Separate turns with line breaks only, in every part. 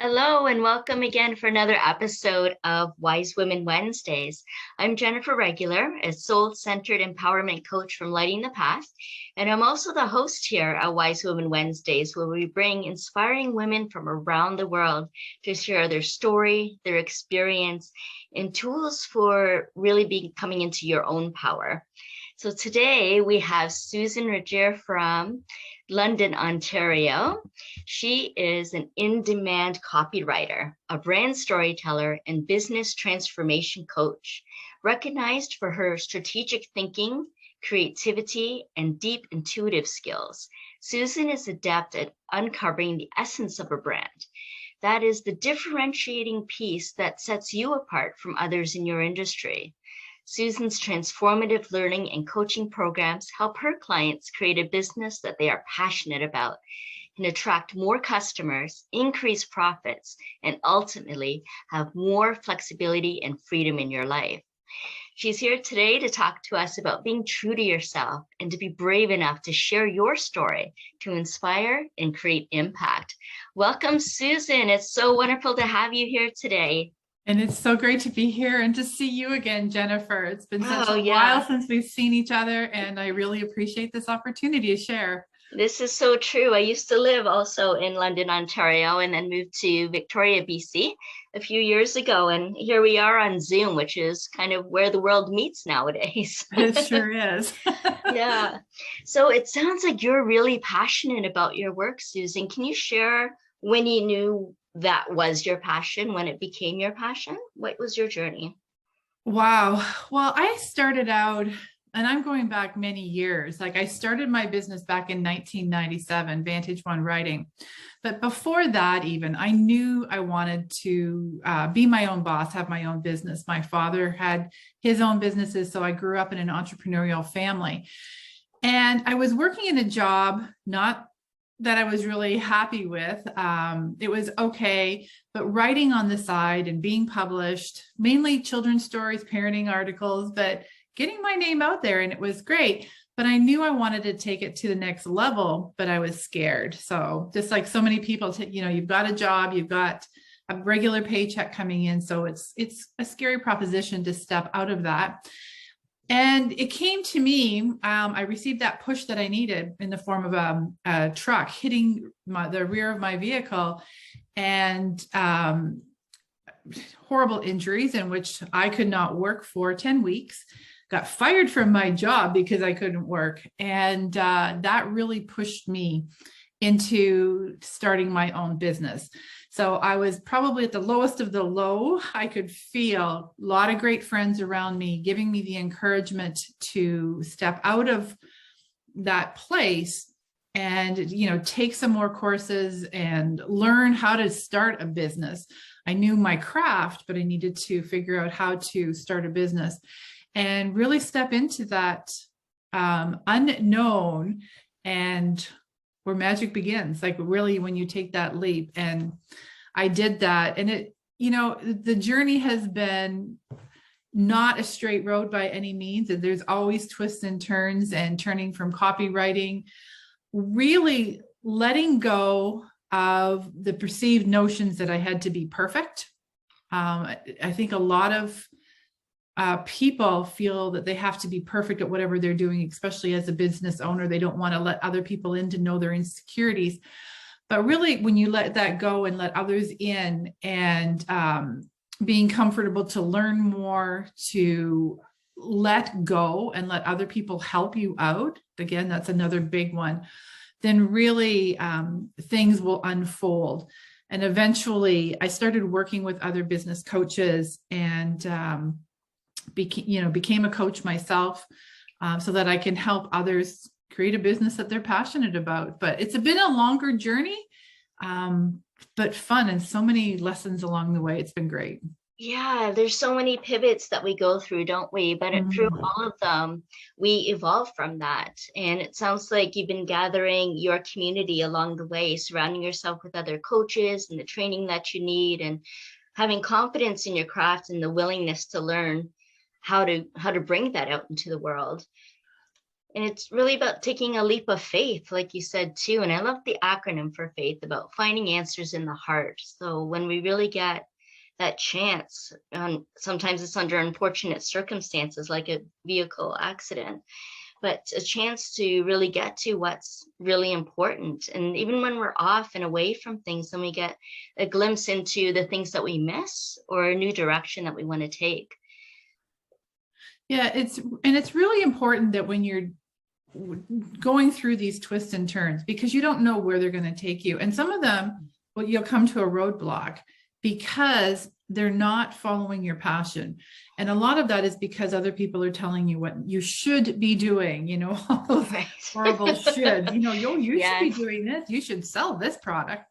Hello and welcome again for another episode of Wise Women Wednesdays. I'm Jennifer Regular, a soul-centered empowerment coach from Lighting the Path, and I'm also the host here at Wise Women Wednesdays, where we bring inspiring women from around the world to share their story, their experience, and tools for really coming into your own power. So today we have Susan Regier from London, Ontario. She is an in-demand copywriter, a brand storyteller, and business transformation coach, recognized for her strategic thinking, creativity, and deep intuitive skills. Susan is adept at uncovering the essence of a brand. That is the differentiating piece that sets you apart from others in your industry. Susan's transformative learning and coaching programs help her clients create a business that they are passionate about and attract more customers, increase profits, and ultimately have more flexibility and freedom in your life. She's here today to talk to us about being true to yourself and to be brave enough to share your story to inspire and create impact. Welcome, Susan. It's so wonderful to have you here today.
And it's so great to be here and to see you again, Jennifer. It's been such a
Yeah.
while since we've seen each other, and I really appreciate this opportunity to share.
This is so true. I used to live also in London, Ontario, and then moved to Victoria, BC a few years ago. And here we are on Zoom, which is kind of where the world meets nowadays.
It sure is.
Yeah. So it sounds like you're really passionate about your work, Susan. Can you share when you knew that was your passion, when it became your passion? What was your journey?
Wow. Well, I started out, and I'm going back many years. Like I started my business back in 1997, Vantage One Writing. But before that, even, I knew I wanted to be my own boss, have my own business. My father had his own businesses, so I grew up in an entrepreneurial family. And I was working in a job, not that I was really happy with. It was okay, but writing on the side and being published, mainly children's stories, parenting articles, but getting my name out there, and it was great. But I knew I wanted to take it to the next level, but I was scared. So just like so many people, you've got a job, you've got a regular paycheck coming in. So it's a scary proposition to step out of that. And it came to me, I received that push that I needed in the form of a truck hitting the rear of my vehicle, and horrible injuries in which I could not work for 10 weeks, got fired from my job because I couldn't work. And that really pushed me into starting my own business. So I was probably at the lowest of the low. I could feel a lot of great friends around me giving me the encouragement to step out of that place and, take some more courses and learn how to start a business. I knew my craft, but I needed to figure out how to start a business and really step into that unknown, and where magic begins, like really when you take that leap. And I did that. And the journey has been not a straight road by any means. And there's always twists and turns, and turning from copywriting, really letting go of the perceived notions that I had to be perfect. I think a lot of people feel that they have to be perfect at whatever they're doing, especially as a business owner. They don't want to let other people in to know their insecurities. But really, when you let that go and let others in, and being comfortable to learn more, to let go and let other people help you out, again, that's another big one, then really things will unfold. And eventually I started working with other business coaches, and became a coach myself, so that I can help others create a business that they're passionate about. But it's been a longer journey, but fun, and so many lessons along the way. It's been great.
Yeah, there's so many pivots that we go through, don't we? But through all of them, we evolve from that. And it sounds like you've been gathering your community along the way, surrounding yourself with other coaches and the training that you need, and having confidence in your craft and the willingness to learn how to bring that out into the world. And it's really about taking a leap of faith, like you said too. And I love the acronym for faith, about finding answers in the heart. So when we really get that chance, sometimes it's under unfortunate circumstances like a vehicle accident, but a chance to really get to what's really important. And even when we're off and away from things, then we get a glimpse into the things that we miss or a new direction that we want to take.
Yeah, it's really important that when you're going through these twists and turns, because you don't know where they're going to take you. And some of them, well, you'll come to a roadblock because they're not following your passion. And a lot of that is because other people are telling you what you should be doing, you know, all those
Right.
horrible should, you know, you
Yeah.
should be doing this, you should sell this product.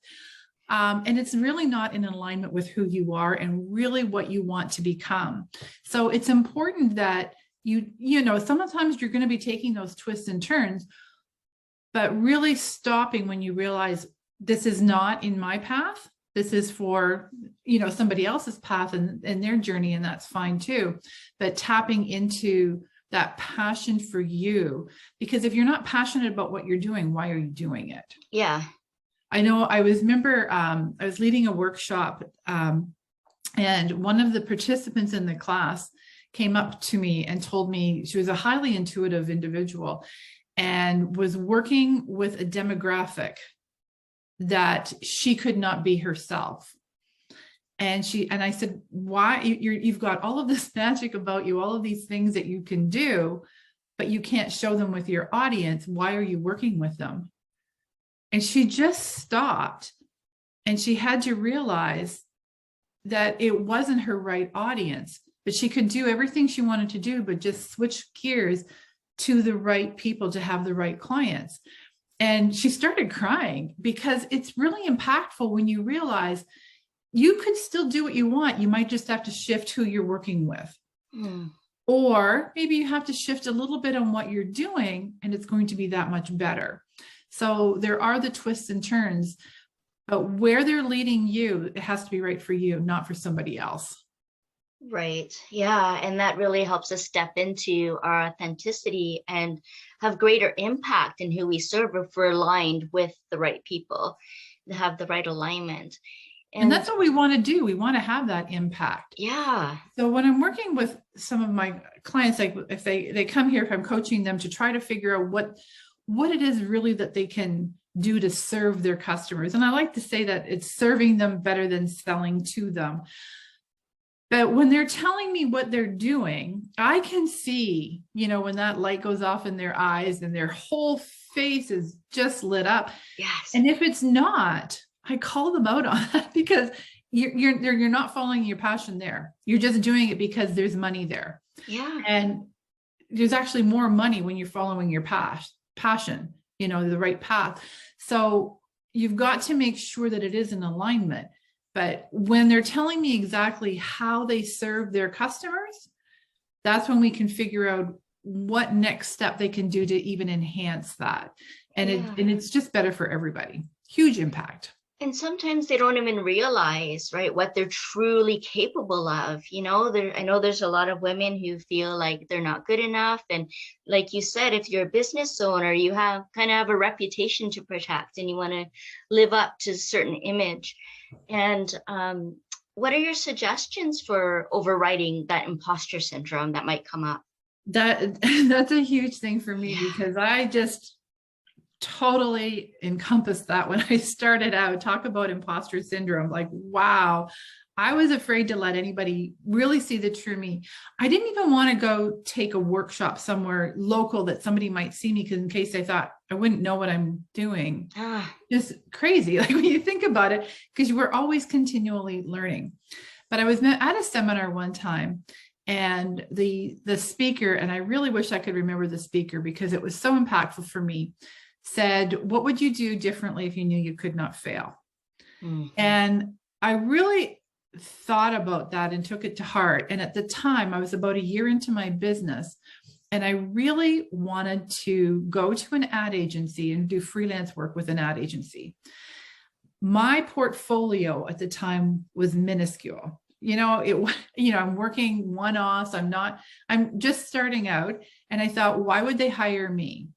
And it's really not in alignment with who you are and really what you want to become. So it's important that you know, sometimes you're going to be taking those twists and turns, but really stopping when you realize this is not in my path. This is for, you know, somebody else's path and their journey, and that's fine too. But tapping into that passion for you, because if you're not passionate about what you're doing, why are you doing it?
Yeah.
I know I remember I was leading a workshop and one of the participants in the class came up to me and told me she was a highly intuitive individual and was working with a demographic that she could not be herself. And I said, why? You've got all of this magic about you, all of these things that you can do, but you can't show them with your audience. Why are you working with them? And she just stopped and she had to realize that it wasn't her right audience, but she could do everything she wanted to do, but just switch gears to the right people to have the right clients. And she started crying because it's really impactful when you realize you could still do what you want. You might just have to shift who you're working with.
Mm.
Or maybe you have to shift a little bit on what you're doing and it's going to be that much better. So there are the twists and turns, but where they're leading you, it has to be right for you, not for somebody else.
Right. Yeah. And that really helps us step into our authenticity and have greater impact in who we serve if we're aligned with the right people, to have the right alignment.
And that's what we want to do. We want to have that impact.
Yeah.
So when I'm working with some of my clients, like if they come here, if I'm coaching them to try to figure out what it is really that they can do to serve their customers. And I like to say that it's serving them better than selling to them. But when they're telling me what they're doing, I can see, you know, when that light goes off in their eyes and their whole face is just lit up.
Yes.
And if it's not, I call them out on that because you're not following your passion there. You're just doing it because there's money there.
Yeah.
And there's actually more money when you're following your passion, you know, the right path. So you've got to make sure that it is in alignment. But when they're telling me exactly how they serve their customers, that's when we can figure out what next step they can do to even enhance that. And it's just better for everybody. Huge impact.
And sometimes they don't even realize, right, what they're truly capable of. You know, I know there's a lot of women who feel like they're not good enough. And like you said, if you're a business owner, you have a reputation to protect and you want to live up to a certain image. And what are your suggestions for overriding that imposter syndrome that might come up?
That's a huge thing for me because I just totally encompassed that when I started out. Talk about imposter syndrome. Like, wow, I was afraid to let anybody really see the true me. I didn't even want to go take a workshop somewhere local that somebody might see me because in case they thought I wouldn't know what I'm doing. Just crazy. Like when you think about it, because we're always continually learning. But I was at a seminar one time and the speaker, and I really wish I could remember the speaker because it was so impactful for me, said, what would you do differently if you knew you could not fail? Mm-hmm. And I really thought about that and took it to heart. And at the time, I was about a year into my business, and I really wanted to go to an ad agency and do freelance work with an ad agency. My portfolio at the time was minuscule. I'm working one-offs. I'm just starting out. And I thought, why would they hire me?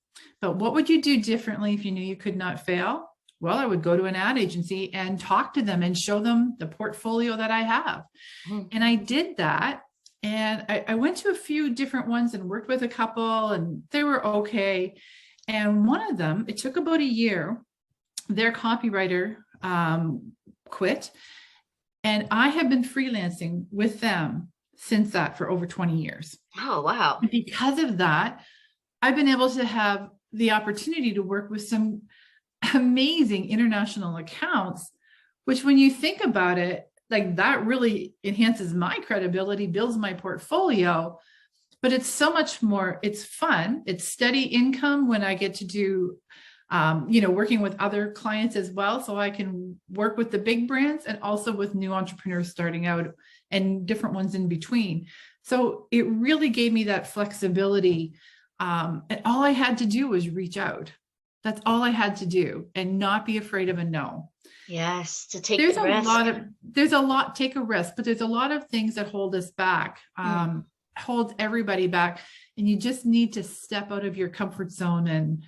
But what would you do differently if you knew you could not fail? Well, I would go to an ad agency and talk to them and show them the portfolio that I have.
Mhm.
And I did that. And I went to a few different ones and worked with a couple, and they were okay. And one of them, it took about a year, their copywriter quit. And I have been freelancing with them since that for over 20 years.
Oh, wow.
And because of that, I've been able to have the opportunity to work with some amazing international accounts, which when you think about it, like that really enhances my credibility, builds my portfolio, but it's so much more, it's fun. It's steady income when I get to do, working with other clients as well. So I can work with the big brands and also with new entrepreneurs starting out and different ones in between. So it really gave me that flexibility. And all I had to do was reach out. That's all I had to do and not be afraid of a no.
Yes, to take
There's
the
a
risk.
take a risk, but there's a lot of things that hold us back, hold everybody back. And you just need to step out of your comfort zone and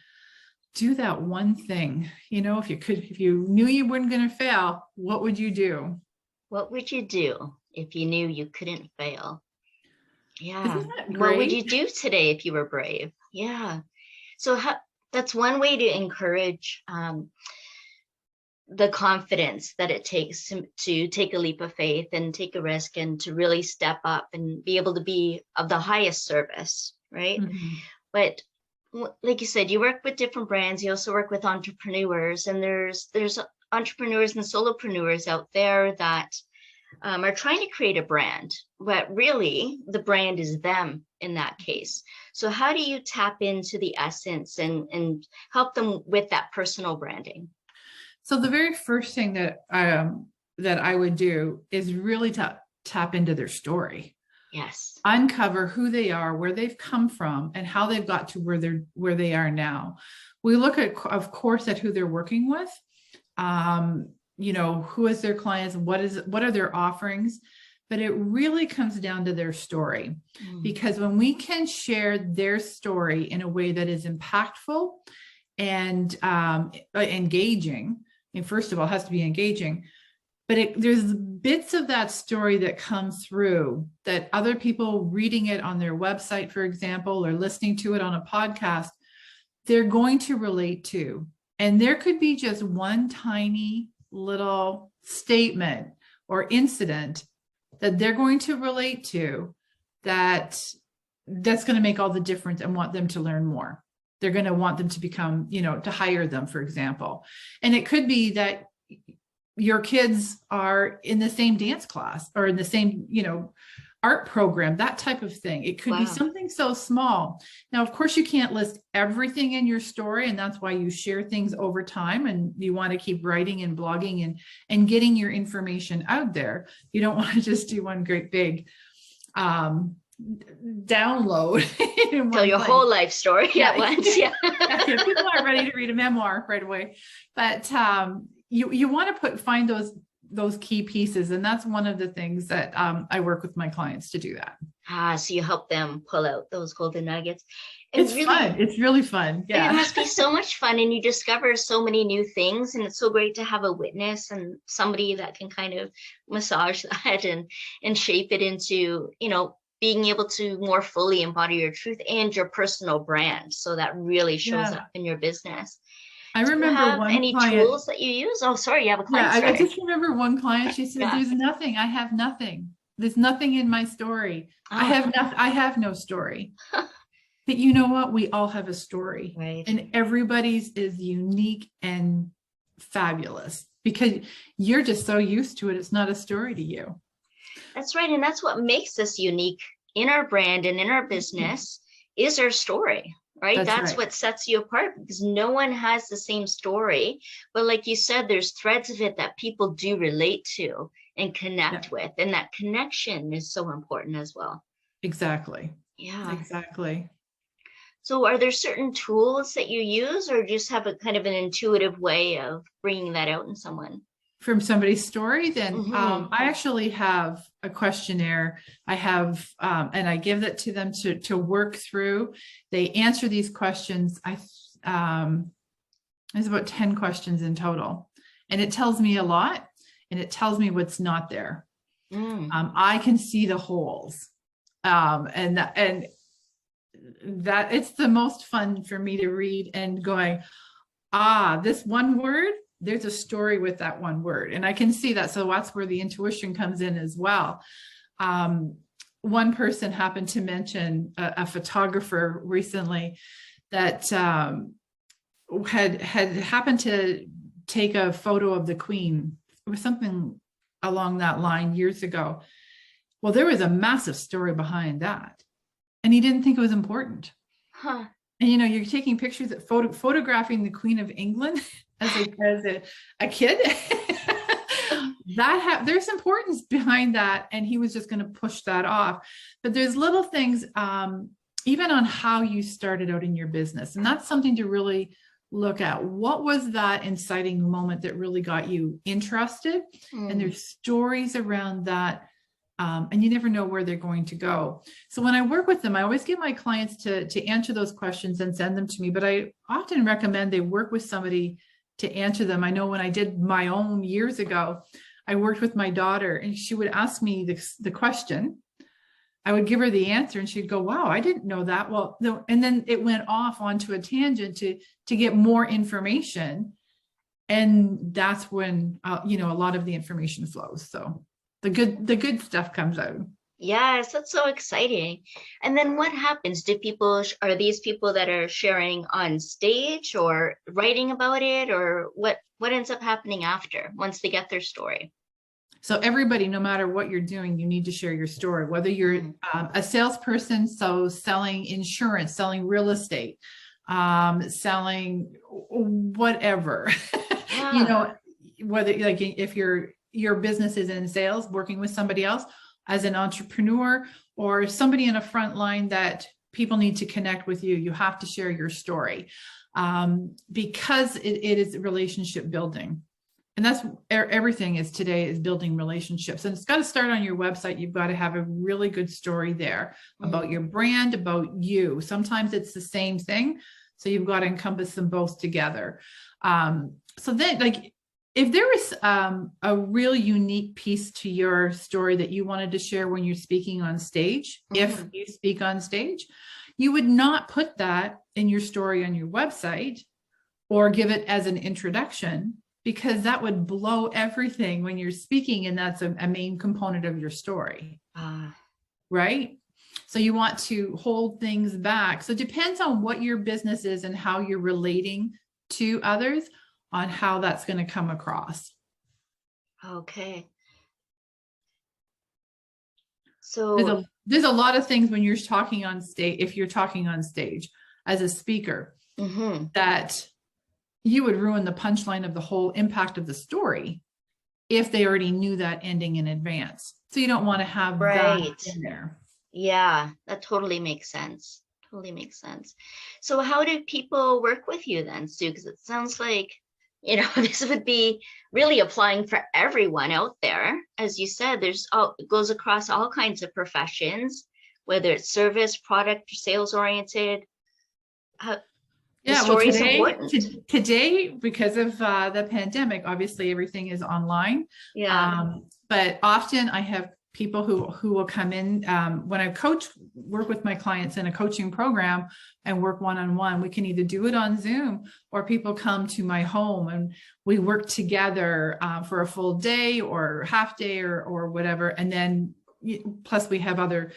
do that one thing. If you knew you weren't going to fail, what would you do?
What would you do if you knew you couldn't fail? Yeah.
Isn't that
What
great?
would you do today if you were brave? Yeah. So that's one way to encourage the confidence that it takes to take a leap of faith and take a risk and to really step up and be able to be of the highest service, right?
Mhm.
But like you said, you work with different brands. You also work with entrepreneurs, and there's entrepreneurs and solopreneurs out there that are trying to create a brand, but really the brand is them in that case. So how do you tap into the essence and help them with that personal branding?
So the very first thing that I would do is really tap into their story.
Yes.
Uncover who they are, where they've come from, and how they've got to where they are now. We look at, of course, at who they're working with. Who is their clients? What are their offerings? But it really comes down to their story, because when we can share their story in a way that is impactful and engaging, and first of all, it has to be engaging, but there's bits of that story that come through that other people reading it on their website, for example, or listening to it on a podcast, they're going to relate to. And there could be just one tiny little statement or incident that they're going to relate to that's going to make all the difference and want them to learn more. They're going to want them to become, to hire them, for example. And it could be that your kids are in the same dance class or in the same, art program, that type of thing. It could be something so small. Now, of course, you can't list everything in your story, and that's why you share things over time, and you want to keep writing and blogging and getting your information out there. You don't want to just do one great big download.
Tell your whole life story at once. Yeah.
People aren't ready to read a memoir right away, but you want to find those key pieces, and that's one of the things that I work with my clients to do that.
So you help them pull out those golden nuggets.
It's really fun. It's really fun. Yeah,
it must be so much fun, and you discover so many new things, and it's so great to have a witness and somebody that can kind of massage that and shape it into being able to more fully embody your truth and your personal brand, so that really shows up in your business.
I remember one
any
client,
tools that you use? Oh, sorry, you have a client.
Yeah, I just remember one client. She said, "There's nothing. I have nothing. There's nothing in my story. I have no story." But you know what? We all have a story,
right?
And everybody's is unique and fabulous because you're just so used to it. It's not a story to you.
That's right, and that's what makes us unique in our brand and in our business is our story. Right. That's right. What sets you apart, because no one has the same story. But like you said, there's threads of it that people do relate to and connect with. And that connection is so important as well.
Exactly.
Yeah,
exactly.
So are there certain tools that you use, or just have a kind of an intuitive way of bringing that out in someone?
from somebody's story, then
Mm-hmm.
I actually have a questionnaire. I have, and I give that to them to work through. They answer these questions. There's about 10 questions in total, and it tells me a lot, and it tells me what's not there. I can see the holes, and that it's the most fun for me to read and going, this one word, there's a story with that one word, and I can see that. So that's where the intuition comes in as well. One person happened to mention a photographer recently that had happened to take a photo of the Queen. It was something along that line years ago. Well, there was a massive story behind that, and he didn't think it was important.
Huh.
And you're taking pictures of photographing the Queen of England as a kid. There's importance behind that, and he was just going to push that off. But there's little things, even on how you started out in your business, and that's something to really look at. What was that inciting moment that really got you interested? And there's stories around that. And you never know where they're going to go. So when I work with them, I always get my clients to answer those questions and send them to me. But I often recommend they work with somebody to answer them. I know when I did my own years ago, I worked with my daughter, and she would ask me the question. I would give her the answer, and she'd go, wow, I didn't know that. Well, no. And then it went off onto a tangent to get more information. And that's when, a lot of the information flows. So the good stuff comes out.
Yes, that's so exciting. And then what happens? Are these people that are sharing on stage or writing about it, or what ends up happening after once they get their story?
So everybody, no matter what you're doing, you need to share your story, whether you're a salesperson, so selling insurance, selling real estate, selling whatever, whether like if your business is in sales, working with somebody else as an entrepreneur, or somebody in a front line that people need to connect with you have to share your story, because it is relationship building. And that's everything is today, is building relationships. And it's got to start on your website. You've got to have a really good story there about your brand, about you. Sometimes it's the same thing. So you've got to encompass them both together. So then, like, if there is a real unique piece to your story that you wanted to share when you're speaking on stage, if you speak on stage, you would not put that in your story on your website or give it as an introduction, because that would blow everything when you're speaking, and that's a main component of your story, right? So you want to hold things back. So it depends on what your business is and how you're relating to others on how that's going to come across.
Okay. So
there's a lot of things when you're talking on stage, if you're talking on stage as a speaker, that you would ruin the punchline of the whole impact of the story if they already knew that ending in advance. So you don't want to have that in there.
Yeah, that totally makes sense. Totally makes sense. So how do people work with you then, Sue? Because it sounds like, this would be really applying for everyone out there. As you said, it goes across all kinds of professions, whether it's service, product, or sales oriented.
Well, today, because of the pandemic, obviously everything is online. But often I have people who will come in when I work with my clients in a coaching program and work one-on-one. We can either do it on Zoom, or people come to my home and we work together for a full day or half day or whatever. And then plus we have other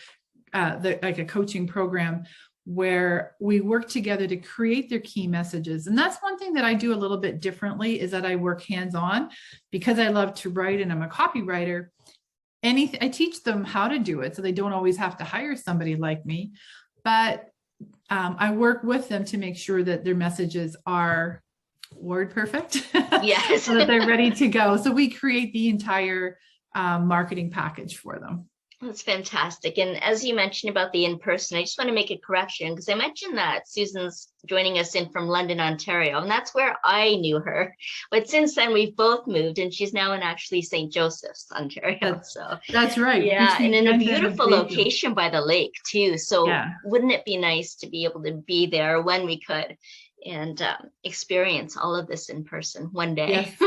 like a coaching program where we work together to create their key messages. And that's one thing that I do a little bit differently, is that I work hands-on, because I love to write and I'm a copywriter. I teach them how to do it, so they don't always have to hire somebody like me, but I work with them to make sure that their messages are word perfect,
yes,
so that they're ready to go. So we create the entire marketing package for them.
That's fantastic. And as you mentioned about the in-person, I just want to make a correction because I mentioned that Susan's joining us in from London, Ontario, and that's where I knew her. But since then, we've both moved, and she's now in actually St. Joseph's, Ontario.
That's
So,
that's right.
yeah, and
Between
in a
London and
beautiful
Bayfield.
location by the lake, too. So,
Yeah.
wouldn't it be nice to be able to be there when we could and experience all of this in person one day?
Yes.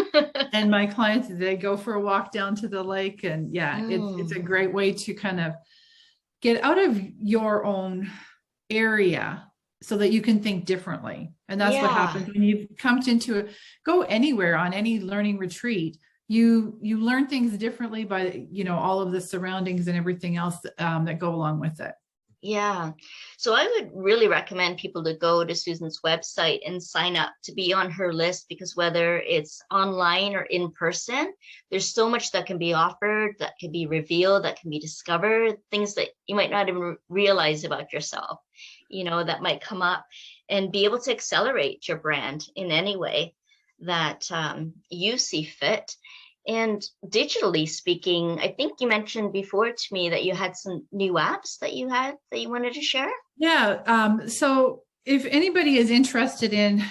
And my clients, they go for a walk down to the lake, and yeah, it's a
Mm,
great way to kind of get out of your own area so that you can think differently. And that's what
yeah.
happens when you come into go anywhere on any learning retreat. You learn things differently by, all of the surroundings and everything else that go along with it.
Yeah. So I would really recommend people to go to Susan's website and sign up to be on her list because whether it's online or in person, there's so much that can be offered, that can be revealed, that can be discovered, things that you might not even realize about yourself, that might come up and be able to accelerate your brand in any way that you see fit. And digitally speaking, I think you mentioned before to me that you had some new apps that you wanted to share.
Yeah. So if anybody is interested in,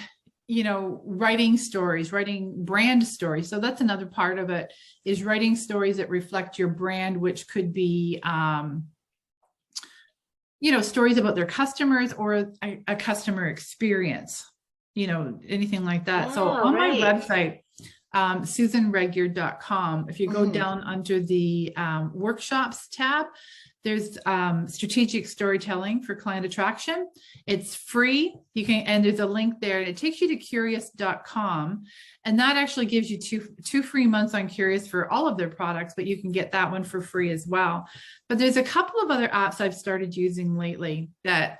writing stories, writing brand stories. So that's another part of it, is writing stories that reflect your brand, which could be, stories about their customers or a customer experience, anything like that. So
Oh,
on my
right.
website, susanregier.com, if you go
Mhm.
down under the workshops tab, there's strategic storytelling for client attraction. It's free. And there's a link there, and it takes you to curious.com. And that actually gives you two free months on Curious for all of their products, but you can get that one for free as well. But there's a couple of other apps I've started using lately that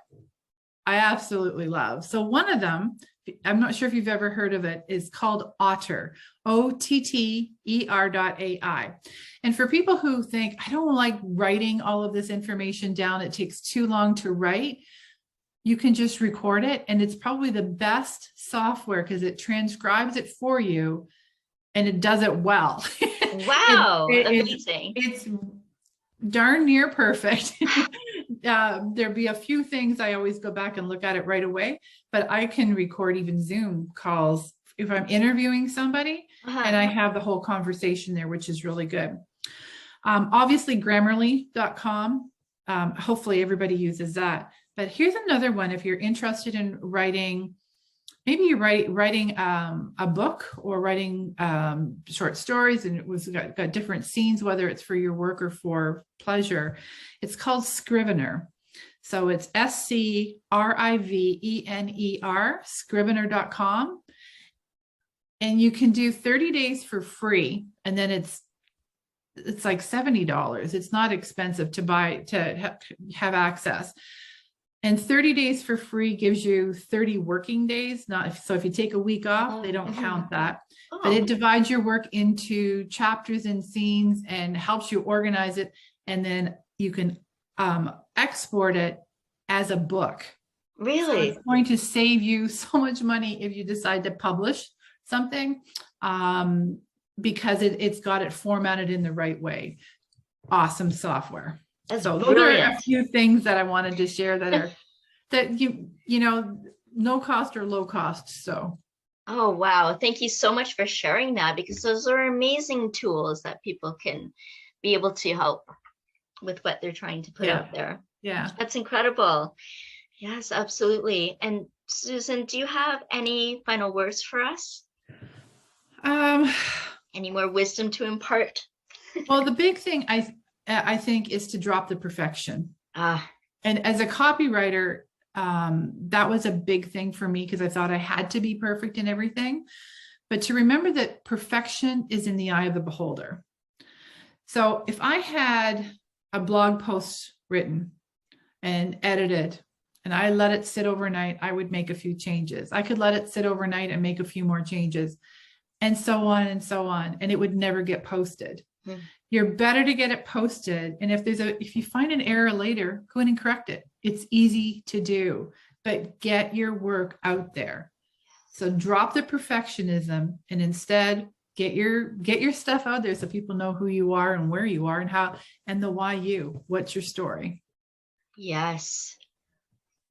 I absolutely love. So one of them, I'm not sure if you've ever heard of it, is called Otter, OTTER.ai. And for people who think, I don't like writing all of this information down, it takes too long to write, you can just record it. And it's probably the best software because it transcribes it for you and it does it well.
Wow, amazing.
It's darn near perfect. There'd be a few things I always go back and look at it right away, but I can record even Zoom calls if I'm interviewing somebody and I have the whole conversation there, which is really good. Obviously, Grammarly.com. Hopefully everybody uses that. But here's another one if you're interested in writing. Maybe you're writing a book or writing short stories, and it was got different scenes, whether it's for your work or for pleasure. It's called Scrivener. So it's SCRIVENER, Scrivener.com. And you can do 30 days for free. And then it's like $70. It's not expensive to have access. And 30 days for free gives you 30 working days. So if you take a week off, they don't count that. But it divides your work into chapters and scenes and helps you organize it. And then you can export it as a book.
Really?
So it's going to save you so much money if you decide to publish something because it's got it formatted in the right way. Awesome software.
That's
So
brilliant.
those are a few things that I wanted to share that no cost or low cost. So.
Oh, wow. Thank you so much for sharing that because those are amazing tools that people can be able to help with what they're trying to put out there.
Yeah.
That's incredible. Yes, absolutely. And Susan, do you have any final words for us? Any more wisdom to impart?
Well, the big thing I think is to drop the perfection. And as a copywriter, that was a big thing for me because I thought I had to be perfect in everything. But to remember that perfection is in the eye of the beholder. So if I had a blog post written and edited and I let it sit overnight, I would make a few changes. I could let it sit overnight and make a few more changes and so on and so on. And it would never get posted. You're better to get it posted. And if you find an error later, go in and correct it. It's easy to do, but get your work out there. So drop the perfectionism and instead get your stuff out there so people know who you are and where you are and how, and the why you, what's your story.
Yes.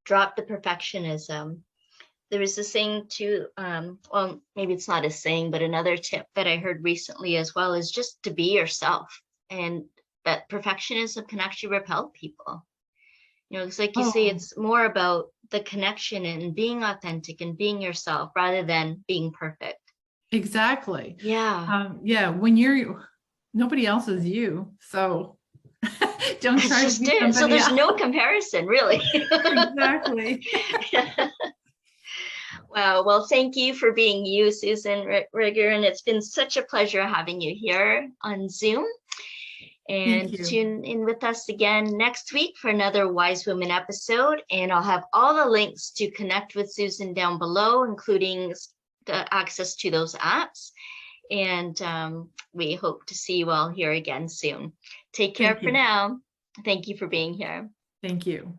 Drop the perfectionism. There was this saying too, well, maybe it's not a saying, but another tip that I heard recently as well is just to be yourself. And that perfectionism can actually repel people. It's like you say, it's more about the connection and being authentic and being yourself rather than being perfect.
Exactly.
Yeah.
Yeah. When nobody else is you. So don't try to be somebody
so there's
else.
no comparison, really.
Exactly.
Wow. Well, thank you for being you, Susan Regier. And it's been such a pleasure having you here on Zoom. And tune in with us again next week for another Wise Women episode. And I'll have all the links to connect with Susan down below, including the access to those apps. And we hope to see you all here again soon. Take care for now. Thank you for being here.
Thank you.